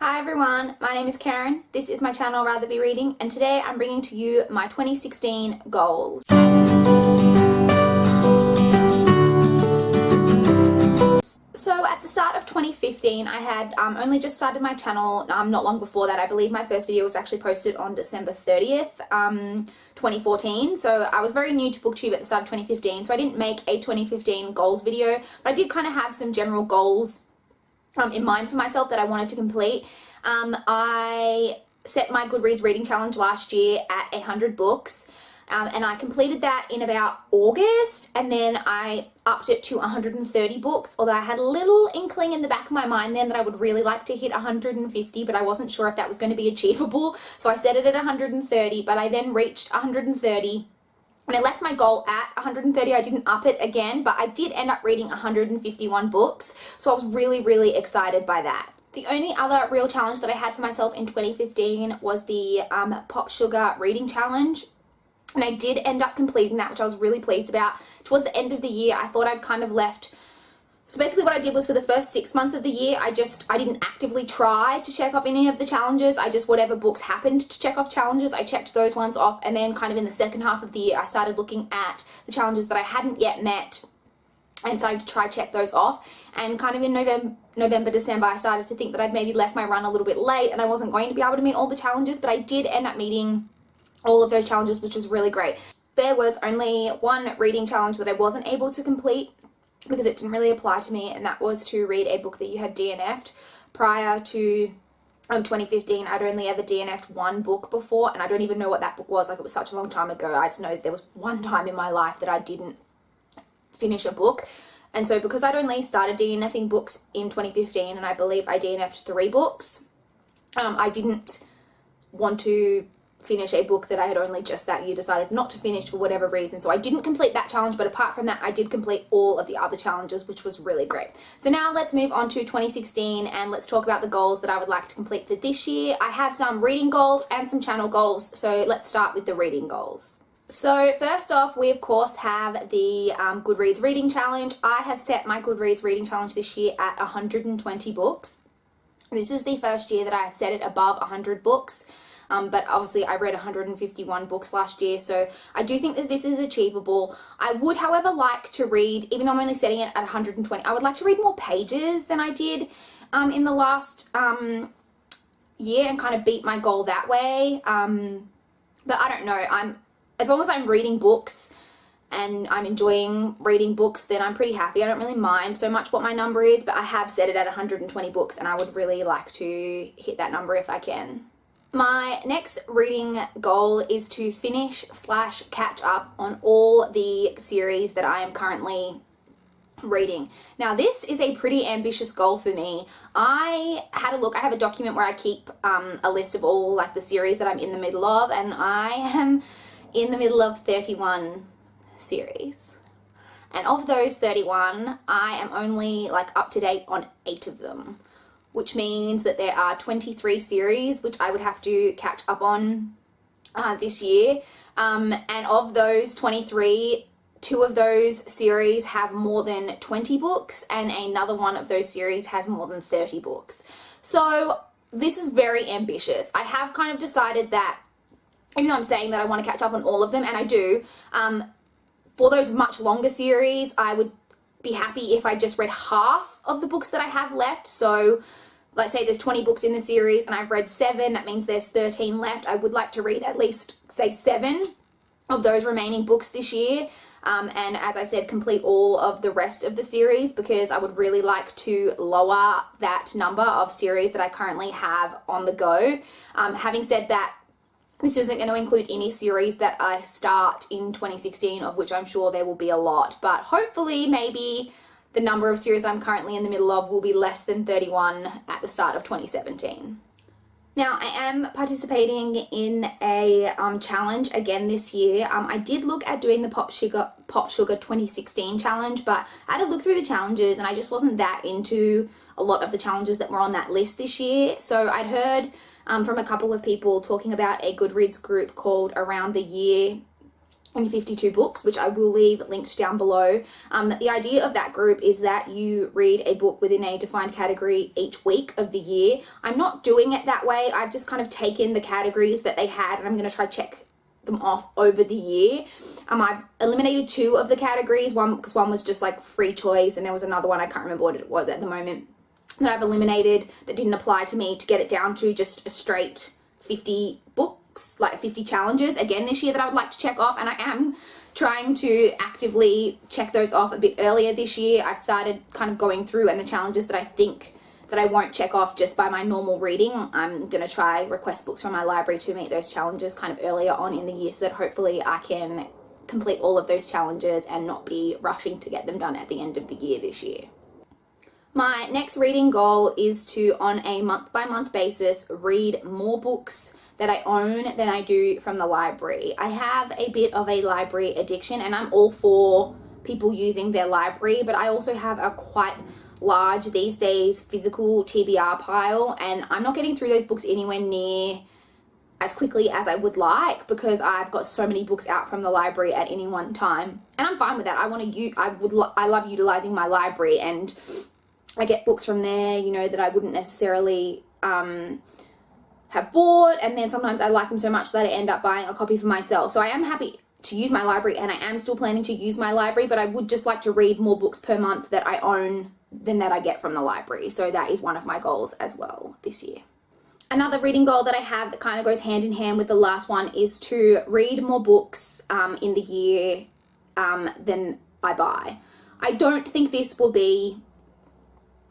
Hi everyone, my name is Karen, this is my channel RatherBeReading, and today I'm bringing to you my 2016 goals. So at the start of 2015 I had only just started my channel not long before that. I believe my first video was actually posted on December 30th, 2014, so I was very new to BookTube at the start of 2015, so I didn't make a 2015 goals video, but I did kind of have some general goals in mind for myself that I wanted to complete. I set my Goodreads reading challenge last year at 100 books, and I completed that in about August, and then I upped it to 130 books, although I had a little inkling in the back of my mind then that I would really like to hit 150, but I wasn't sure if that was going to be achievable, so I set it at 130, but I then reached 130. And I left my goal at 130, I didn't up it again, but I did end up reading 151 books, so I was really excited by that. The only other real challenge that I had for myself in 2015 was the Pop Sugar reading challenge, and I did end up completing that, which I was really pleased about. Towards the end of the year, I thought I'd kind of left. So basically what I did was for the first 6 months of the year, I didn't actively try to check off any of the challenges. I just, whatever books happened to check off challenges, I checked those ones off, and then kind of in the second half of the year, I started looking at the challenges that I hadn't yet met and started to try check those off. And kind of in November, December, I started to think that I'd maybe left my run a little bit late and I wasn't going to be able to meet all the challenges, but I did end up meeting all of those challenges, which was really great. There was only one reading challenge that I wasn't able to complete because it didn't really apply to me, and that was to read a book that you had DNF'd. Prior to 2015, I'd only ever DNF'd one book before, and I don't even know what that book was. Like, it was such a long time ago. I just know that there was one time in my life that I didn't finish a book. And so because I'd only started DNFing books in 2015, and I believe I DNF'd 3 books, I didn't want to finish a book that I had only just that year decided not to finish for whatever reason. So I didn't complete that challenge, but apart from that, I did complete all of the other challenges, which was really great. So now let's move on to 2016 and let's talk about the goals that I would like to complete for this year. I have some reading goals and some channel goals, so let's start with the reading goals. So first off, we of course have the Goodreads reading challenge. I have set my Goodreads reading challenge this year at 120 books. This is the first year that I have set it above 100 books. But obviously I read 151 books last year, so I do think that this is achievable. I would, however, like to read, even though I'm only setting it at 120, I would like to read more pages than I did in the last year and kind of beat my goal that way. But I don't know, as long as I'm reading books and I'm enjoying reading books, then I'm pretty happy. I don't really mind so much what my number is, but I have set it at 120 books and I would really like to hit that number if I can. My next reading goal is to finish/catch up on all the series that I am currently reading. Now this is a pretty ambitious goal for me. I had a look, I have a document where I keep a list of all like the series that I'm in the middle of, and I am in the middle of 31 series. And of those 31, I am only like up to date on 8 of them, which means that there are 23 series which I would have to catch up on this year. And of those 23, 2 of those series have more than 20 books and another one of those series has more than 30 books. So this is very ambitious. I have kind of decided that, even though I'm saying that I want to catch up on all of them, and I do, for those much longer series, I would be happy if I just read half of the books that I have left. So let's say there's 20 books in the series and I've read 7, that means there's 13 left. I would like to read at least, say, 7 of those remaining books this year. And as I said, complete all of the rest of the series, because I would really like to lower that number of series that I currently have on the go. Having said that, this isn't going to include any series that I start in 2016, of which I'm sure there will be a lot, but hopefully maybe the number of series that I'm currently in the middle of will be less than 31 at the start of 2017. Now, I am participating in a challenge again this year. I did look at doing the Pop Sugar 2016 challenge, but I had to look through the challenges and I just wasn't that into a lot of the challenges that were on that list this year. So I'd heard from a couple of people talking about a Goodreads group called Around the Year and 52 books, which I will leave linked down below. The idea of that group is that you read a book within a defined category each week of the year. I'm not doing it that way. I've just kind of taken the categories that they had and I'm going to try check them off over the year. I've eliminated 2 of the categories, because one was just like free choice and there was another one, I can't remember what it was at the moment, that I've eliminated that didn't apply to me, to get it down to just a straight 50 books, like 50 challenges again this year that I would like to check off, and I am trying to actively check those off a bit earlier this year. I've started kind of going through, and the challenges that I think that I won't check off just by my normal reading, I'm going to try request books from my library to meet those challenges kind of earlier on in the year, so that hopefully I can complete all of those challenges and not be rushing to get them done at the end of the year this year. My next reading goal is to, on a month-by-month basis, read more books that I own than I do from the library. I have a bit of a library addiction, and I'm all for people using their library, but I also have a quite large, these days, physical TBR pile, and I'm not getting through those books anywhere near as quickly as I would like, because I've got so many books out from the library at any one time, and I'm fine with that. I love utilizing my library, and I get books from there, you know, that I wouldn't necessarily have bought, and then sometimes I like them so much that I end up buying a copy for myself. So I am happy to use my library, and I am still planning to use my library, but I would just like to read more books per month that I own than that I get from the library. So that is one of my goals as well this year. Another reading goal that I have that kind of goes hand in hand with the last one is to read more books in the year than I buy. I don't think this will be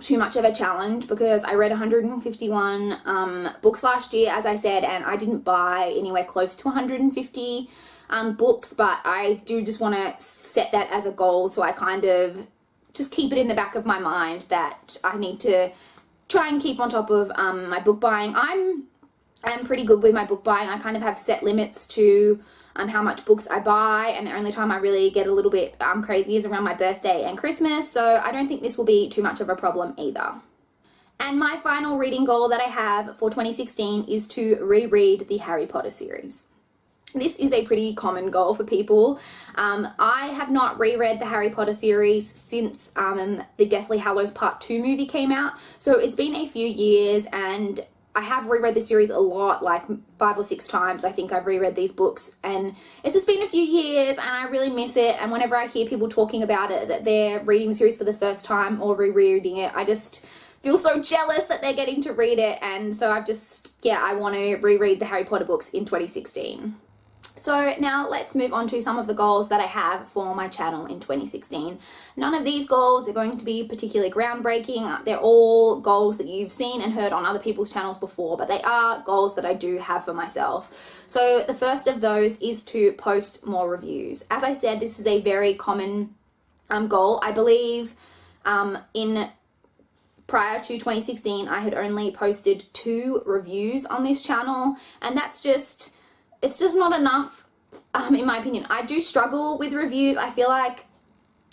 too much of a challenge, because I read 151 books last year, as I said, and I didn't buy anywhere close to 150 books, but I do just want to set that as a goal, so I kind of just keep it in the back of my mind that I need to try and keep on top of my book buying. I'm pretty good with my book buying. I kind of have set limits to how much books I buy, and the only time I really get a little bit crazy is around my birthday and Christmas, so I don't think this will be too much of a problem either. And my final reading goal that I have for 2016 is to reread the Harry Potter series. This is a pretty common goal for people. I have not reread the Harry Potter series since the Deathly Hallows Part 2 movie came out, so it's been a few years, and I have reread the series a lot, like 5 or 6 times I think I've reread these books, and it's just been a few years and I really miss it. And whenever I hear people talking about it, that they're reading the series for the first time or rereading it, I just feel so jealous that they're getting to read it, and so I want to reread the Harry Potter books in 2016. So now let's move on to some of the goals that I have for my channel in 2016. None of these goals are going to be particularly groundbreaking. They're all goals that you've seen and heard on other people's channels before, but they are goals that I do have for myself. So the first of those is to post more reviews. As I said, this is a very common goal. I believe prior to 2016, I had only posted 2 reviews on this channel, and it's just not enough, in my opinion. I do struggle with reviews. I feel like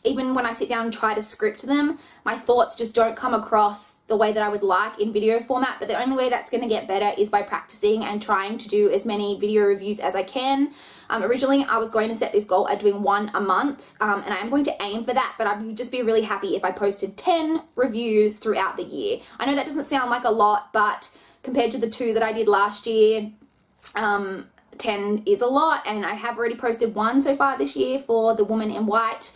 even when I sit down and try to script them, my thoughts just don't come across the way that I would like in video format, but the only way that's going to get better is by practicing and trying to do as many video reviews as I can. Originally, I was going to set this goal at doing 1 a month, and I am going to aim for that, but I would just be really happy if I posted 10 reviews throughout the year. I know that doesn't sound like a lot, but compared to the 2 that I did last year, 10 is a lot, and I have already posted 1 so far this year for The Woman in White,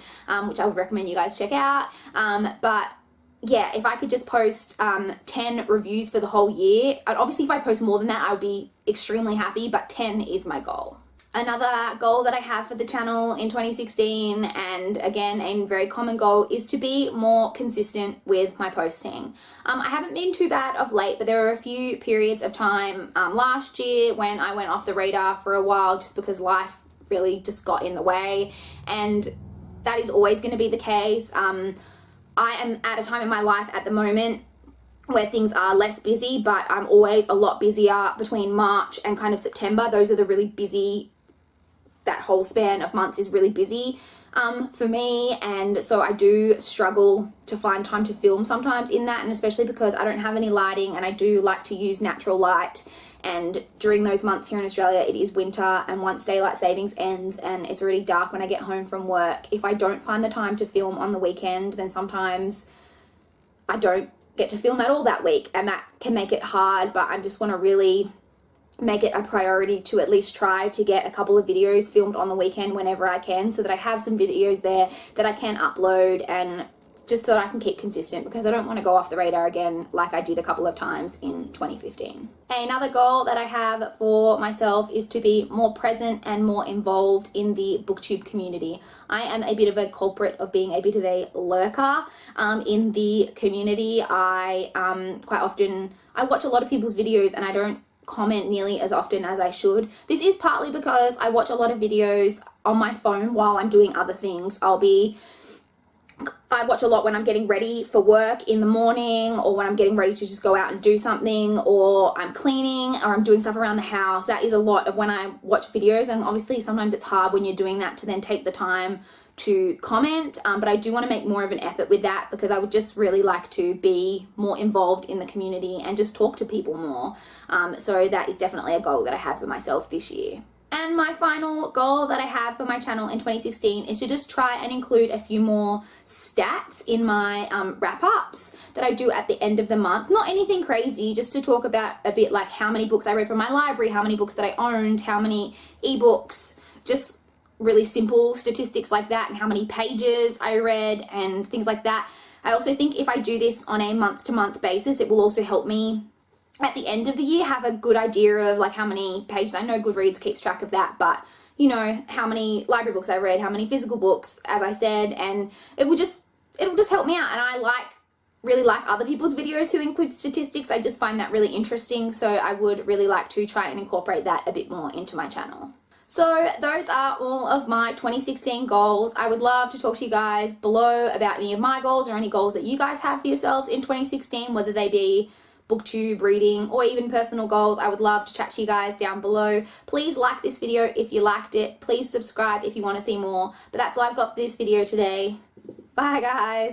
which I would recommend you guys check out. But yeah, if I could just post 10 reviews for the whole year, obviously if I post more than that, I would be extremely happy, but 10 is my goal. Another goal that I have for the channel in 2016, and again a very common goal, is to be more consistent with my posting. I haven't been too bad of late, but there were a few periods of time last year when I went off the radar for a while just because life really just got in the way, and that is always going to be the case. I am at a time in my life at the moment where things are less busy, but I'm always a lot busier between March and kind of September. Those are the really busy, that whole span of months is really busy for me, and so I do struggle to find time to film sometimes in that, and especially because I don't have any lighting and I do like to use natural light and during those months here in Australia it is winter, and once daylight savings ends and it's already dark when I get home from work, if I don't find the time to film on the weekend, then sometimes I don't get to film at all that week, and that can make it hard. But I just want to really make it a priority to at least try to get a couple of videos filmed on the weekend whenever I can, so that I have some videos there that I can upload, and just so that I can keep consistent, because I don't want to go off the radar again like I did a couple of times in 2015. Another goal that I have for myself is to be more present and more involved in the booktube community. I am a bit of a culprit of being a bit of a lurker in the community. I quite often, I watch a lot of people's videos and I don't comment nearly as often as I should. This is partly because I watch a lot of videos on my phone while I'm doing other things. I watch a lot when I'm getting ready for work in the morning, or when I'm getting ready to just go out and do something, or I'm cleaning, or I'm doing stuff around the house. That is a lot of when I watch videos, and obviously sometimes it's hard when you're doing that to then take the time to comment, but I do want to make more of an effort with that, because I would just really like to be more involved in the community and just talk to people more. So that is definitely a goal that I have for myself this year. And my final goal that I have for my channel in 2016 is to just try and include a few more stats in my wrap-ups that I do at the end of the month. Not anything crazy, just to talk about a bit like how many books I read from my library, how many books that I owned, how many ebooks, just really simple statistics like that, and how many pages I read and things like that. I also think if I do this on a month-to-month basis, it will also help me at the end of the year have a good idea of like how many pages. I know Goodreads keeps track of that, but you know, how many library books I read, how many physical books, as I said, and it'll just help me out. And I really like other people's videos who include statistics. I just find that really interesting, so I would really like to try and incorporate that a bit more into my channel. So those are all of my 2016 goals. I would love to talk to you guys below about any of my goals, or any goals that you guys have for yourselves in 2016, whether they be booktube, reading, or even personal goals. I would love to chat to you guys down below. Please like this video if you liked it. Please subscribe if you want to see more. But that's all I've got for this video today. Bye guys.